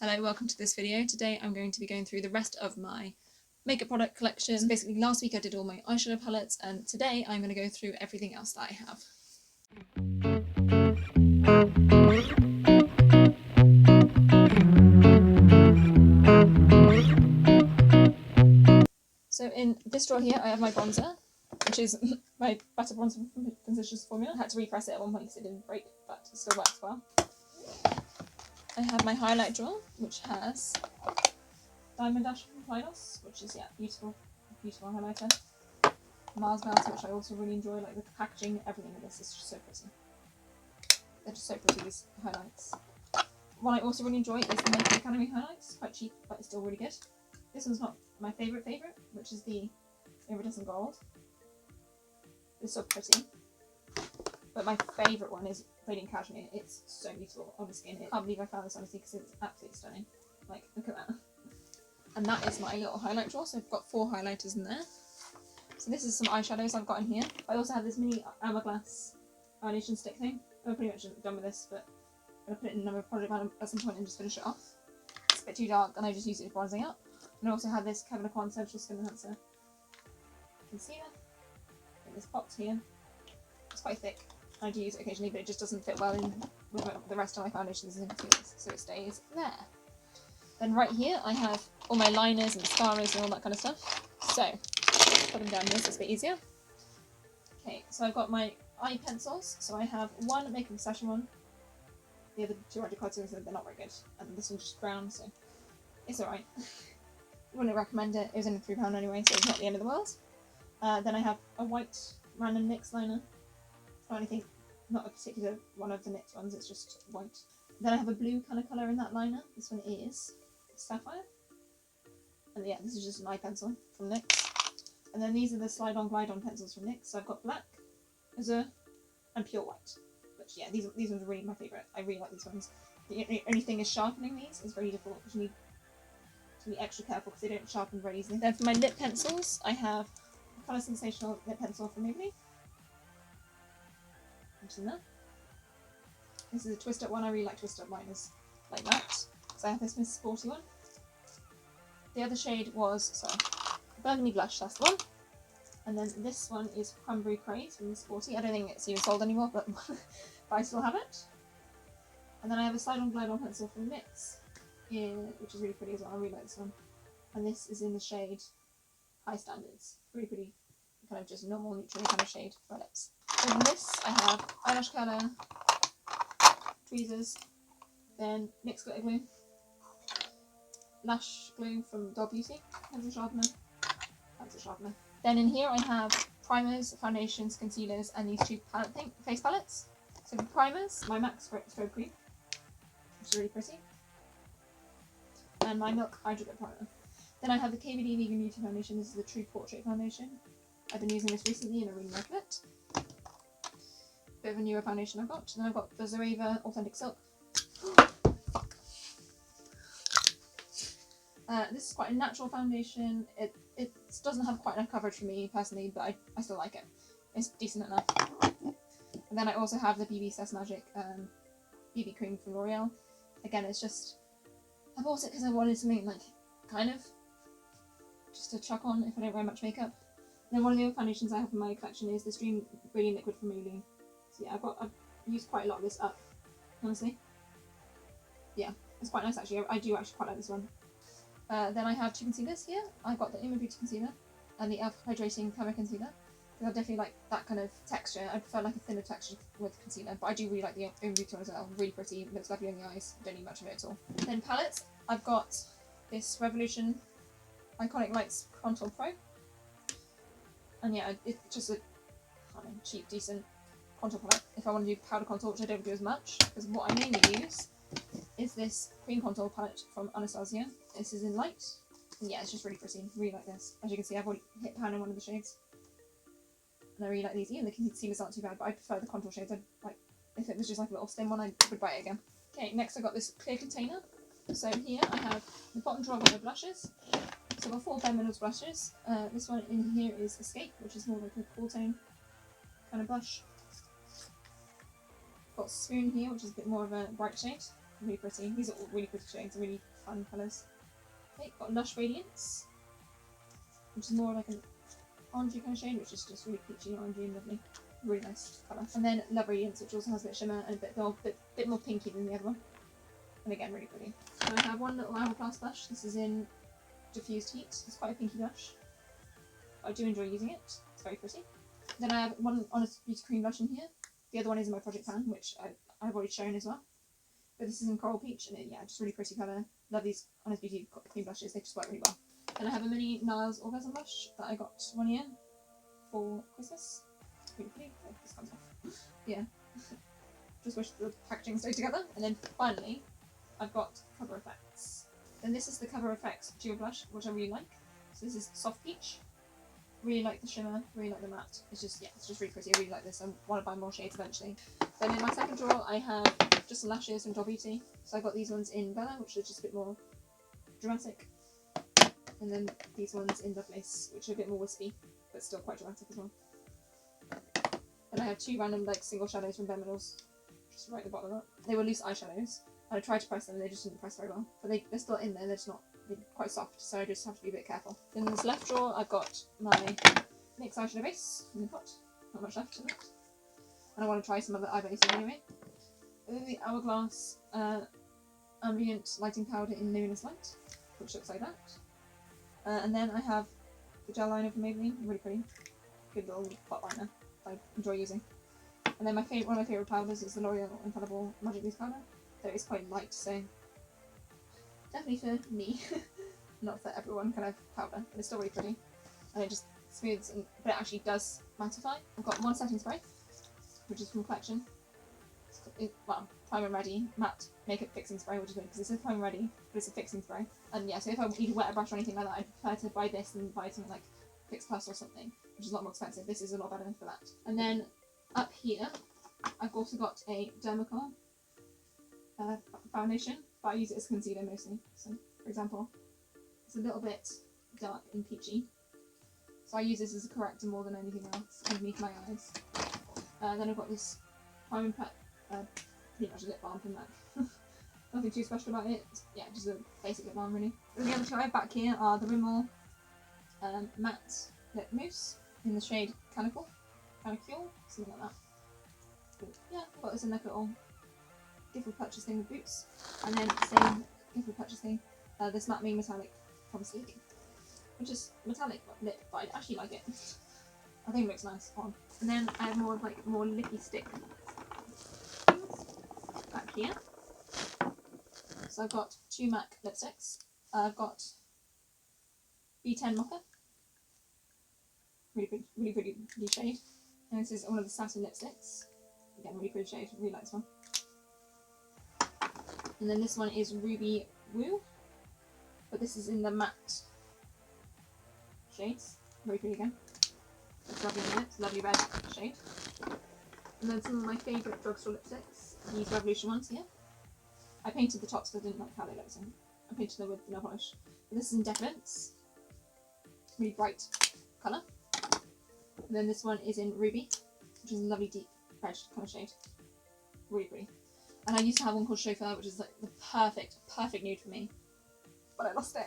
Hello, welcome to this video. Today I'm going to be going through the rest of my makeup product collection. So basically last week I did all my eyeshadow palettes and today I'm going to go through everything else that I have. So in this drawer here I have my bronzer, which is my Butter Bronzer from Consistency Formula. I had to repress it at one point because it didn't break, but it still works well. I have my highlight drawer, which has Diamond Dash from Kylos, which is, beautiful highlighter. Mars Melter, which I also really enjoy, like the packaging, everything in this is just so pretty. They're just so pretty, these highlights. One I also really enjoy is the Makeup Academy highlights, quite cheap, but it's still really good. This one's not my favourite, which is the Iridescent Gold. It's so pretty. But my favourite one is Radiant Cashmere. It's so beautiful on the skin. I can't believe I found this honestly because it's absolutely stunning. Like, look at that. And that is my little highlight drawer, so I've got 4 highlighters in there. So this is some eyeshadows I've got in here. I also have this mini hourglass foundation stick thing. I'm pretty much done with this, but I'm going to put it in another project at some point and just finish it off. It's a bit too dark and I just use it for bronzing up. And I also have this Kevin Aucoin Sensual Skin Enhancer concealer in this box here. It's quite thick. I do use it occasionally, but it just doesn't fit well in with the rest of my foundations and concealers, so it stays there. Then right here I have all my liners and mascaras and all that kind of stuff. So put them down here so it's a bit easier. Okay, so I've got my eye pencils. So I have one Makeup Obsession one. The other two I declared they're not very good, and this one's just brown, so it's alright. Wouldn't recommend it. It was only £3 anyway, so it's not the end of the world. Then I have a white random NYX liner. Or anything, not a particular one of the NYX ones, it's just white. Then I have a blue kind of colour in that liner. This one is Sapphire. And yeah, this is just an eye pencil from NYX. And then these are the Slide On Glide On pencils from NYX. So I've got black, azure, and pure white. But yeah, these ones are really my favourite. I really like these ones. The only thing is sharpening these is very difficult because you need to be extra careful because they don't sharpen very easily. Then for my lip pencils, I have a Colour Sensational lip pencil from Maybelline. In there. This is a twist up one. I really like twist up liners like that. So I have this Miss Sporty one. The other shade was Burgundy Blush, that's the one. And then this one is Cranberry Craze from Miss Sporty. I don't think it's even sold anymore, but I still have it. And then I have a Slide On Glide On pencil from NYX, which is really pretty as well. I really like this one. And this is in the shade High Standards. Really pretty, kind of just normal neutral kind of shade for my lips. In this I have eyelash curler, tweezers, then NYX glitter glue, lash glue from Doll Beauty, pencil sharpener. Then in here I have primers, foundations, concealers, and these 2 face palettes. So for primers, my MAC Strobe Cream, which is really pretty, and my Milk Hydro Grip Primer. Then I have the KVD Vegan Beauty Foundation. This is the True Portrait Foundation. I've been using this recently and I really like it. Bit of a newer foundation I've got. And then I've got the Zoeva Authentic Silk. Fuck. This is quite a natural foundation. It doesn't have quite enough coverage for me personally, but I still like it. It's decent enough. And then I also have the BB Sass Magic BB cream from L'Oreal. Again, it's just, I bought it because I wanted something like kind of just to chuck on if I don't wear much makeup. And then one of the other foundations I have in my collection is this Dream Brilliant Liquid from Maybelline. So yeah, I've used quite a lot of this up, honestly. Yeah, it's quite nice actually. I do actually quite like this one. Then I have 2 concealers here. I've got the Uoma Beauty Concealer and the e.l.f. Hydrating Cover Concealer. I definitely like that kind of texture. I prefer like a thinner texture with concealer, but I do really like the Uoma Beauty one as well. Really pretty, looks lovely on the eyes. Don't need much of it at all. Then palettes, I've got this Revolution Iconic Lights Contour Pro. And yeah, it's just a cheap, decent contour palette. If I want to do powder contour, which I don't do as much, because what I mainly use is this cream contour palette from Anastasia. This is in light. And yeah, it's just really pretty. Really like this. As you can see, I've already hit pan in one of the shades. And I really like these. Even the concealers aren't too bad, but I prefer the contour shades. If it was just like a little slim one, I would buy it again. Okay, next I got this clear container. So here I have the bottom drawer of my blushes. So I've got 4 Bare Minerals blushes. This one in here is Escape, which is more like a cool tone kind of blush. Got Spoon here, which is a bit more of a bright shade. really pretty. These are all really pretty shades, really fun colours. Okay, got Lush Radiance, which is more like an orangey kind of shade, which is just really peachy, orangey and lovely. Really nice colour. And then Love Radiance, which also has a bit of shimmer and a bit more pinky than the other one. And again, really pretty. So I have one little Hourglass blush. This is in Diffused Heat. It's quite a pinky blush. I do enjoy using it. It's very pretty. Then I have one Honest Beauty Cream blush in here. The other one is in my Project Pan, which I've already shown as well. But this is in Coral Peach, and yeah, just really pretty colour. Love these Honest Beauty cream blushes, they just work really well. Then I have a mini Niles Orgasm blush that I got one year for Christmas. Really pretty. Oh, this comes off. Yeah. Just wish the packaging stayed together. And then finally, I've got Cover Effects. Then this is the Cover Effects Duo Blush, which I really like. So this is Soft Peach. Really like the shimmer, really like the matte. It's just, yeah, it's just really pretty. I really like this. I want to buy more shades eventually. Then in my second drawer, I have just some lashes from Doll Beauty. So I got these ones in Bella, which are just a bit more dramatic. And then these ones in Lovelace, which are a bit more wispy, but still quite dramatic as well. And I have two random like single shadows from Ben Middles, just right at the bottom of that. They were loose eyeshadows. I tried to press them and they just didn't press very well. But they're still in there, they're just not, they're quite soft, so I just have to be a bit careful. Then in this left drawer, I've got my NYX eyeshadow base in the pot. Not much left in it. And I want to try some other eye bases anyway. And then the Hourglass Ambient Lighting Powder in Luminous Light, which looks like that. And then I have the gel liner from Maybelline, really pretty. Good little pot liner I enjoy using. And then one of my favourite powders is the L'Oreal Infallible Magic Mousse powder. Though it's quite light, so definitely for me. Not for everyone kind of powder, but it's still really pretty. And it just smooths, but it actually does mattify. I've got one setting spray, which is from Collection. Well, Prime and Ready Matte Makeup Fixing Spray, which is good because it says Prime and Ready, but it's a fixing spray. And yeah, so if I need to wet a brush or anything like that, I'd prefer to buy this than buy something like Fix Plus or something, which is a lot more expensive. This is a lot better for that. And then up here, I've also got a Dermacol foundation, but I use it as concealer mostly. So, for example, it's a little bit dark and peachy, so I use this as a corrector more than anything else underneath my eyes. Then I've got this Prime and Prep, pretty much a lip balm from MAC. Nothing too special about it. Yeah, just a basic lip balm really. And the other two I have back here are the Rimmel Matte Lip Mousse in the shade Canicle, something like that. But yeah, I've got this in like a little gift with purchase thing with Boots. And then same gift with purchase thing, this Matte Me Metallic from Sleek, which is metallic lip, but I actually like it. I think it looks nice on. And then I have more lippy stick back here. So I've got two MAC lipsticks. I've got B10 Mocha, really pretty shade. And this is one of the satin lipsticks. Again, really pretty shade. Really like this one. And then this one is Ruby Woo, but this is in the matte shades. Very pretty again. It's lovely in it. It's a lovely red shade. And then some of my favourite drugstore lipsticks. These Revolution ones here. I painted the tops because I didn't like how they looked, so I painted them with nail polish. But this is in Decadence. Really bright colour. And then this one is in Ruby, which is a lovely deep red kind of shade. Really pretty. And I used to have one called Chauffeur, which is like the perfect nude for me. But I lost it.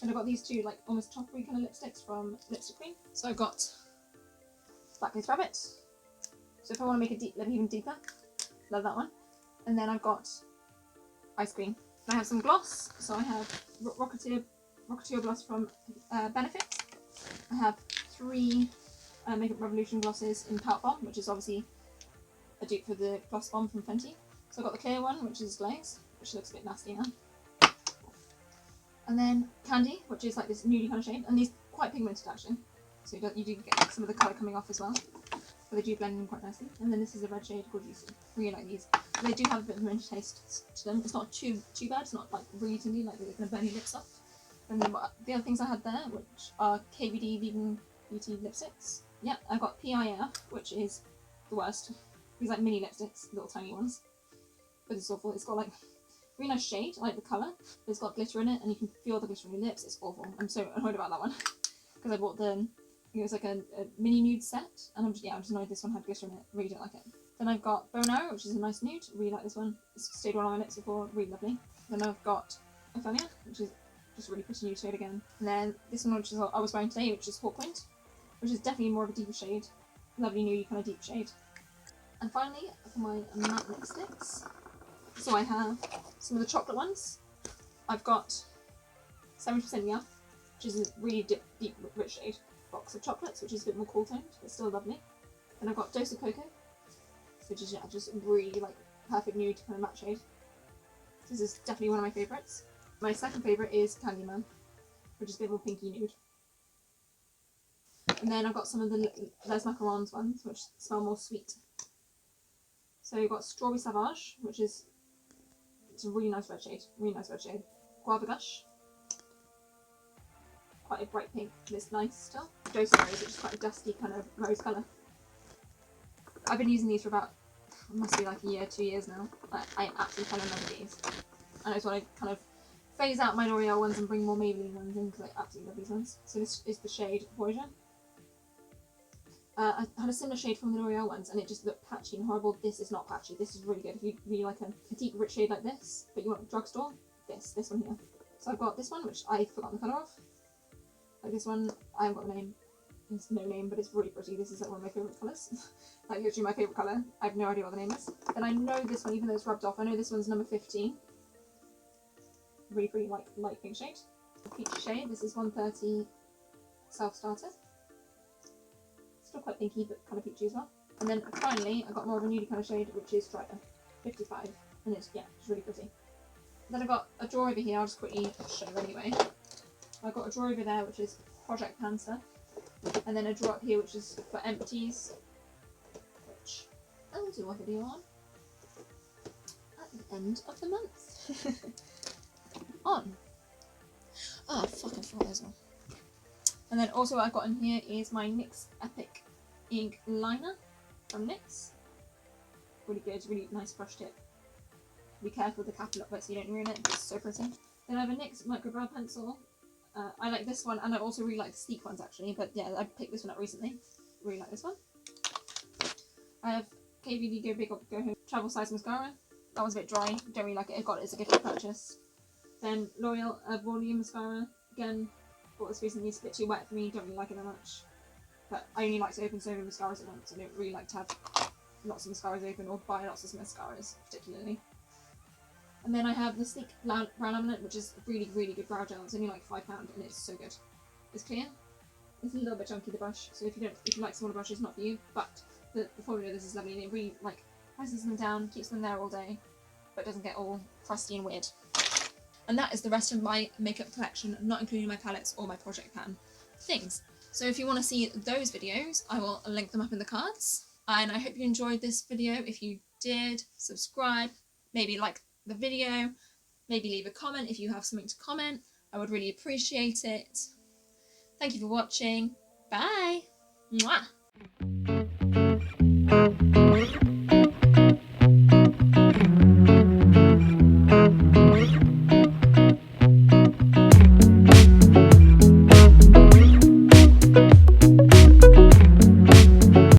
And I've got these two like almost toppery kind of lipsticks from Lipstick Queen. So I've got Black Rabbit. So if I want to make a deep lip even deeper, love that one. And then I've got Ice Cream. And I have some gloss. So I have Rocketeer gloss from Benefit. I have 3 Makeup Revolution glosses in Pout Bomb, which is obviously a dupe for the Gloss Bomb from Fenty. So I've got the clear one, which is Glaze, which looks a bit nasty now. And then Candy, which is like this nudie kind of shade, and these are quite pigmented actually. So you do get some of the colour coming off as well. But they do blend in quite nicely. And then this is a red shade called Juicy. Really like these. They do have a bit of a mint taste to them. It's not too bad, it's not like really tingy, like they're going to burn your lips off. And then the other things I had there, which are KVD Vegan Beauty lipsticks. Yeah, I've got PIF, which is the worst. These like mini lipsticks, little tiny ones. But it's awful. It's got like really nice shade, I like the colour, but it's got glitter in it and you can feel the glitter on your lips. It's awful. I'm so annoyed about that one. Because I bought it was like a mini nude set and I'm just annoyed this one had glitter in it. I really don't like it. Then I've got Bow and Arrow, which is a nice nude. Really like this one. It's stayed on my lips before. Really lovely. Then I've got Ophelia, which is just a really pretty nude shade again. And then this one, which is what I was wearing today, which is Hawkwind, which is definitely more of a deeper shade. Lovely nude kind of deep shade. And finally, for my matte lipsticks. So I have some of the chocolate ones. I've got 70% Yuff, which is a really deep, rich shade. Box of chocolates, which is a bit more cool toned, but still lovely. Then I've got Dose of Cocoa, which is just really like perfect nude kind of matte shade. This is definitely one of my favourites. My second favourite is Candyman, which is a bit more pinky nude. And then I've got some of the Les Macarons ones, which smell more sweet. So you've got Strawberry Savage, which is it's a really nice red shade. Really nice red shade. Guava Gush. Quite a bright pink, but it's nice still. Dose of Rose, which is quite a dusty kind of rose colour. I've been using these for about, it must be like a year, 2 years now. I absolutely fell in love with these. And I just want to kind of phase out my L'Oreal ones and bring more Maybelline ones in because I absolutely love these ones. So this is the shade Voyager. I had a similar shade from the L'Oreal ones and it just looked patchy and horrible. This is not patchy. This is really good. If you really like a petite rich shade like this, but you want a drugstore, this one here. So I've got this one, which I've forgotten the colour of. Like this one, I haven't got the name. It's no name, but it's really pretty. This is like one of my favourite colours. Like literally my favourite colour. I have no idea what the name is. Then I know this one, even though it's rubbed off, I know this one's number 15. Really pretty light pink shade. Peach shade, this is 130 Self-Starter. Still quite pinky, but kind of peachy as well. And then finally, I got more of a nudie kind of shade, which is Strider, 55. And it's really pretty. Then I've got a drawer over here, I'll just quickly show you anyway. I've got a drawer over there, which is Project Pan stuff. And then a drawer up here, which is for empties, which I will do a video on at the end of the month. Oh, fucking forgot as well. And then also what I've got in here is my NYX Epic Ink Liner from NYX. Really good, really nice brush tip. Be careful with the cap a little bit so you don't ruin it, it's so pretty. Then I have a NYX Micro Brow Pencil. I like this one, and I also really like the sleek ones actually, but yeah, I picked this one up recently. Really like this one. I have KVD Go Big or Go Home Travel Size Mascara. That one's a bit dry, don't really like it. I got it as a gift for purchase. Then L'Oreal Volume Mascara. Again, bought this recently, it's a bit too wet for me, don't really like it that much. But I only like to open so many mascaras at once. I don't really like to have lots of mascaras open or buy lots of mascaras, particularly. And then I have the Sleek Brow Laminate, which is a really, really good brow gel. It's only like £5 and it's so good. It's clear. It's a little bit chunky, the brush, so if you like smaller brushes, not for you. But the formula of this is lovely and it really presses them down, keeps them there all day, but doesn't get all crusty and weird. And that is the rest of my makeup collection, not including my palettes or my Project Pan things. So if you want to see those videos, I will link them up in the cards. And I hope you enjoyed this video. If you did, subscribe, maybe like the video, maybe leave a comment if you have something to comment. I would really appreciate it. Thank you for watching. Bye. Mwah.